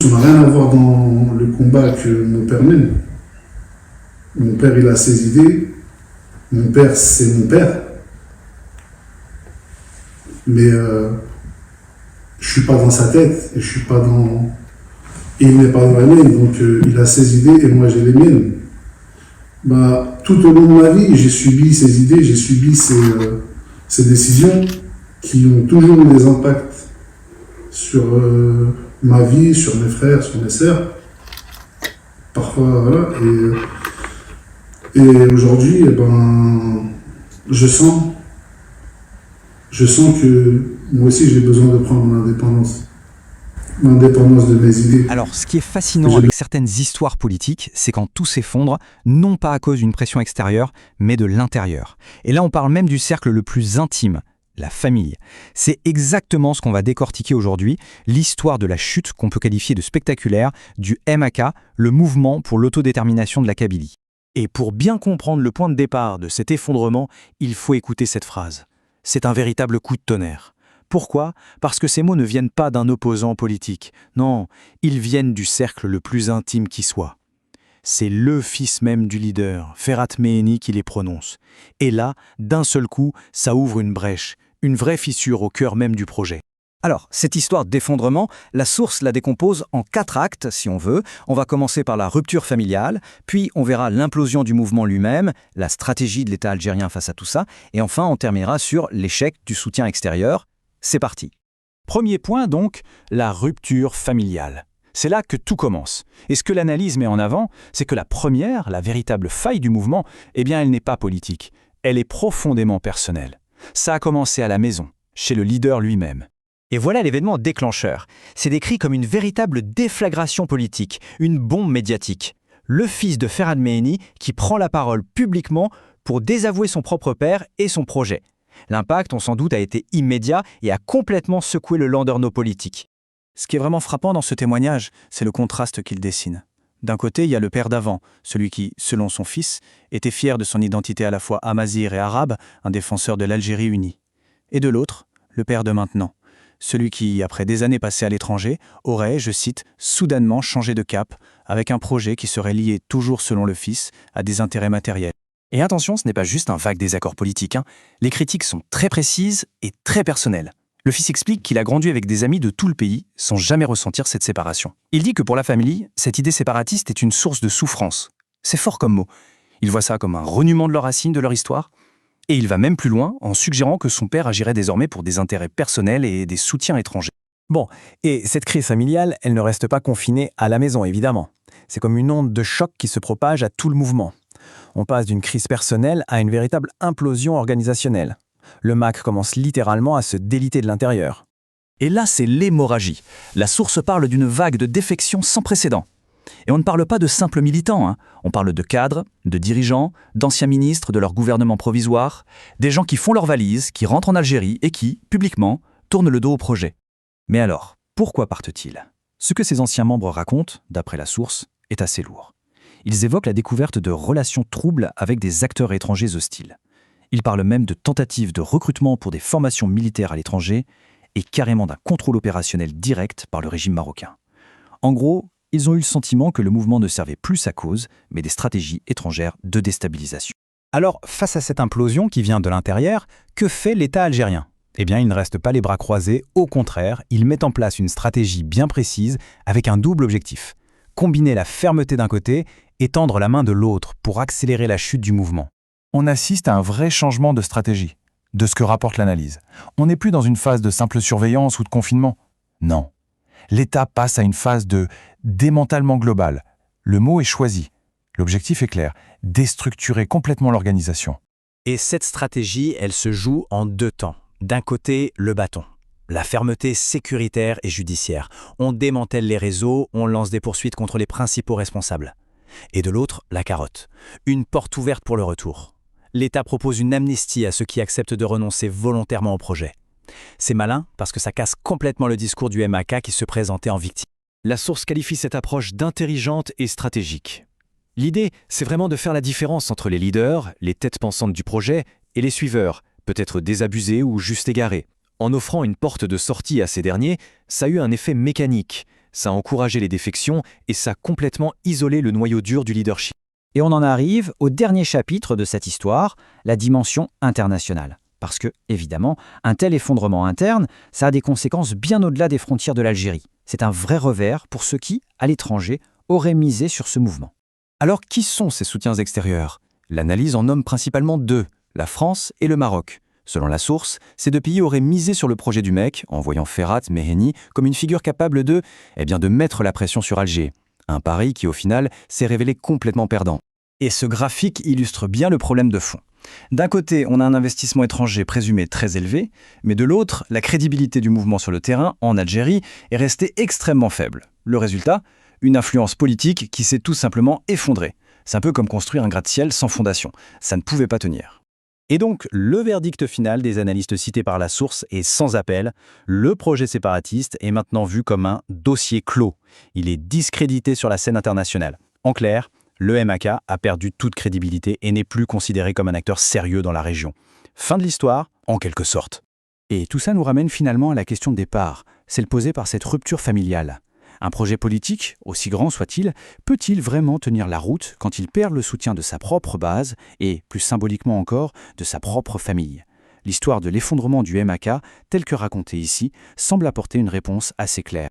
Ça n'a rien à voir dans le combat que mon père mène. Mon père, il a ses idées. Mon père, c'est mon père. Mais je suis pas dans sa tête. Et je suis pas dans... Et il n'est pas dans la mienne. Donc il a ses idées et moi j'ai les miennes. Bah, tout au long de ma vie, j'ai subi ces idées, j'ai subi ces décisions qui ont toujours eu des impacts sur ma vie, sur mes frères, sur mes sœurs. Parfois, voilà. Et aujourd'hui, eh ben, je sens que moi aussi j'ai besoin de prendre mon indépendance. L'indépendance de mes idées. Alors, ce qui est fascinant avec certaines histoires politiques, c'est quand tout s'effondre, non pas à cause d'une pression extérieure, mais de l'intérieur. Et là, on parle même du cercle le plus intime, la famille. C'est exactement ce qu'on va décortiquer aujourd'hui, l'histoire de la chute qu'on peut qualifier de spectaculaire du MAK, le mouvement pour l'autodétermination de la Kabylie. Et pour bien comprendre le point de départ de cet effondrement, il faut écouter cette phrase. C'est un véritable coup de tonnerre. Pourquoi ? Parce que ces mots ne viennent pas d'un opposant politique. Non, ils viennent du cercle le plus intime qui soit. C'est le fils même du leader, Ferhat Meheni, qui les prononce. Et là, d'un seul coup, ça ouvre une brèche, une vraie fissure au cœur même du projet. Alors, cette histoire d'effondrement, la source la décompose en 4 actes, si on veut. On va commencer par la rupture familiale, puis on verra l'implosion du mouvement lui-même, la stratégie de l'État algérien face à tout ça, et enfin on terminera sur l'échec du soutien extérieur. C'est parti. Premier point donc, la rupture familiale. C'est là que tout commence. Et ce que l'analyse met en avant, c'est que la première, la véritable faille du mouvement, eh bien elle n'est pas politique. Elle est profondément personnelle. Ça a commencé à la maison, chez le leader lui-même. Et voilà l'événement déclencheur. C'est décrit comme une véritable déflagration politique, une bombe médiatique. Le fils de Ferhat Meheni qui prend la parole publiquement pour désavouer son propre père et son projet. L'impact, on s'en doute, a été immédiat et a complètement secoué le landerneau politique. Ce qui est vraiment frappant dans ce témoignage, c'est le contraste qu'il dessine. D'un côté, il y a le père d'avant, celui qui, selon son fils, était fier de son identité à la fois amazigh et arabe, un défenseur de l'Algérie unie. Et de l'autre, le père de maintenant, celui qui, après des années passées à l'étranger, aurait, je cite, soudainement changé de cap, avec un projet qui serait lié, toujours selon le fils, à des intérêts matériels. Et attention, ce n'est pas juste un vague désaccord politique. Les critiques sont très précises et très personnelles. Le fils explique qu'il a grandi avec des amis de tout le pays sans jamais ressentir cette séparation. Il dit que pour la famille, cette idée séparatiste est une source de souffrance. C'est fort comme mot. Il voit ça comme un reniement de leurs racines, de leur histoire. Et il va même plus loin en suggérant que son père agirait désormais pour des intérêts personnels et des soutiens étrangers. Bon, et cette crise familiale, elle ne reste pas confinée à la maison, évidemment. C'est comme une onde de choc qui se propage à tout le mouvement. On passe d'une crise personnelle à une véritable implosion organisationnelle. Le MAK commence littéralement à se déliter de l'intérieur. Et là, c'est l'hémorragie. La source parle d'une vague de défections sans précédent. Et on ne parle pas de simples militants, On parle de cadres, de dirigeants, d'anciens ministres de leur gouvernement provisoire, des gens qui font leurs valises, qui rentrent en Algérie et qui, publiquement, tournent le dos au projet. Mais alors, pourquoi partent-ils ? Ce que ces anciens membres racontent, d'après la source, est assez lourd. Ils évoquent la découverte de relations troubles avec des acteurs étrangers hostiles. Ils parlent même de tentatives de recrutement pour des formations militaires à l'étranger et carrément d'un contrôle opérationnel direct par le régime marocain. En gros, ils ont eu le sentiment que le mouvement ne servait plus sa cause, mais des stratégies étrangères de déstabilisation. Alors, face à cette implosion qui vient de l'intérieur, que fait l'État algérien ? Eh bien, il ne reste pas les bras croisés, au contraire, il met en place une stratégie bien précise avec un double objectif. Combiner la fermeté d'un côté et tendre la main de l'autre pour accélérer la chute du mouvement. On assiste à un vrai changement de stratégie, de ce que rapporte l'analyse. On n'est plus dans une phase de simple surveillance ou de confinement. Non. L'État passe à une phase de démantèlement global. Le mot est choisi. L'objectif est clair, déstructurer complètement l'organisation. Et cette stratégie, elle se joue en 2 temps. D'un côté, le bâton. La fermeté sécuritaire et judiciaire. On démantèle les réseaux, on lance des poursuites contre les principaux responsables. Et de l'autre, la carotte. Une porte ouverte pour le retour. L'État propose une amnistie à ceux qui acceptent de renoncer volontairement au projet. C'est malin parce que ça casse complètement le discours du MAK qui se présentait en victime. La source qualifie cette approche d'intelligente et stratégique. L'idée, c'est vraiment de faire la différence entre les leaders, les têtes pensantes du projet, et les suiveurs, peut-être désabusés ou juste égarés. En offrant une porte de sortie à ces derniers, ça a eu un effet mécanique. ça a encouragé les défections et ça a complètement isolé le noyau dur du leadership. Et on en arrive au dernier chapitre de cette histoire, la dimension internationale. Parce que, évidemment, un tel effondrement interne, ça a des conséquences bien au-delà des frontières de l'Algérie. C'est un vrai revers pour ceux qui, à l'étranger, auraient misé sur ce mouvement. Alors qui sont ces soutiens extérieurs? L'analyse en nomme principalement deux, la France et le Maroc. Selon la source, ces deux pays auraient misé sur le projet du MEC, en voyant Ferhat Meheni comme une figure capable de mettre la pression sur Alger. Un pari qui, au final, s'est révélé complètement perdant. Et ce graphique illustre bien le problème de fond. D'un côté, on a un investissement étranger présumé très élevé, mais de l'autre, la crédibilité du mouvement sur le terrain, en Algérie, est restée extrêmement faible. Le résultat? Une influence politique qui s'est tout simplement effondrée. C'est un peu comme construire un gratte-ciel sans fondation. Ça ne pouvait pas tenir. Et donc, le verdict final des analystes cités par la source est sans appel. Le projet séparatiste est maintenant vu comme un dossier clos. Il est discrédité sur la scène internationale. En clair, le MAK a perdu toute crédibilité et n'est plus considéré comme un acteur sérieux dans la région. Fin de l'histoire, en quelque sorte. Et tout ça nous ramène finalement à la question de départ, celle posée par cette rupture familiale. Un projet politique, aussi grand soit-il, peut-il vraiment tenir la route quand il perd le soutien de sa propre base et, plus symboliquement encore, de sa propre famille? L'histoire de l'effondrement du MAK, telle que racontée ici, semble apporter une réponse assez claire.